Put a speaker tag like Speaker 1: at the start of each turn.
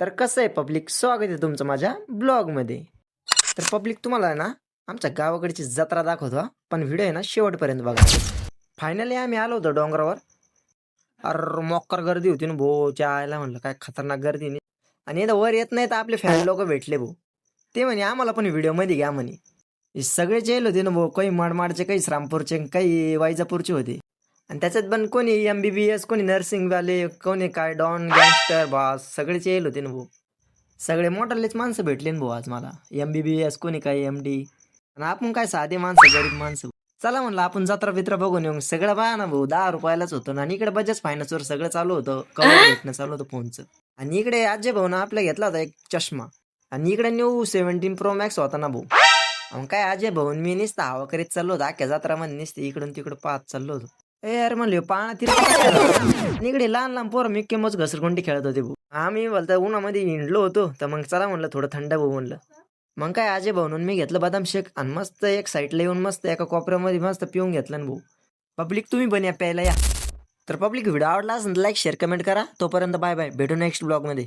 Speaker 1: तर कसं आहे पब्लिक, स्वागत आहे तुमचं माझ्या ब्लॉगमध्ये. तर पब्लिक तुम्हाला आहे ना आमच्या गावाकडची जत्रा दाखवतो हा. पण व्हिडिओ आहे ना शेवटपर्यंत बघा. फायनली आम्ही आलो होतो डोंगरावर. अर मोक्कर गर्दी होती ना भाऊ, आयला म्हणलं काय खतरनाक गर्दी नाही. आणि इथं वर येत नाही तर आपले फॅन लोक भेटले भाऊ. ते म्हणे आम्हाला पण व्हिडिओमध्ये घ्या म्हणे. हे सगळे जेल होते ना भाऊ, काही माडमाडचे, काही श्रामपूरचे, काही वायजापूरचे होते. आणि त्याच्यात पण कोणी MBBS, कोणी नर्सिंगवाले, कोणी काय डॉन गँगस्टर बॉस, सगळेच येईल होते ना भाऊ. सगळे मोठालेच माणसं भेटले ना भाऊ आज मला. MBBS, कोणी काय MD. आणि आपण काय साधे माणसं, गरीब माणसं. चला म्हणलं आपण जत्रा बित्रा बघून येऊ. सगळं बघा ना भाऊ, 10 रुपयालाच होतं ना. आणि इकडे बजाज फायनान्सवर सगळं चालू होतं, कवर भेटणं चालू होतं फोनचं. आणि इकडे अजय भाऊ ना आपला घेतला होता एक चष्मा. आणि इकडे न्यू 17 Pro Max होता ना भाऊ. मग काय अजय भाऊन मी नुसतं हवा करीत चाललो होतो अख्ख्या जत्रामध्ये, नुसतं इकडून तिकडं पाहत चाललो होतो. ए यार म्हणले पाळणा आणि इकडे लहान लहान पोरं मिक्की मच घसरगुंडी खेळत होते भाऊ. आम्ही बोलता उन्हामध्ये हिंडलो होतो, तर मग चला म्हणलं थोडं थंड भाऊ म्हणलं. मग काय अजय भाऊन मी घेतलं बदाम शेक आणि मस्त एक साईडला येऊन मस्त एका कोपऱ्यामध्ये मस्त पिऊन घेतलं ना भाऊ. पब्लिक तुम्ही पण या प्यायला या. तर पब्लिक व्हिडिओ आवडला असेल तर लाईक शेअर कमेंट करा. तोपर्यंत बाय बाय, भेटू नेक्स्ट ब्लॉगमध्ये.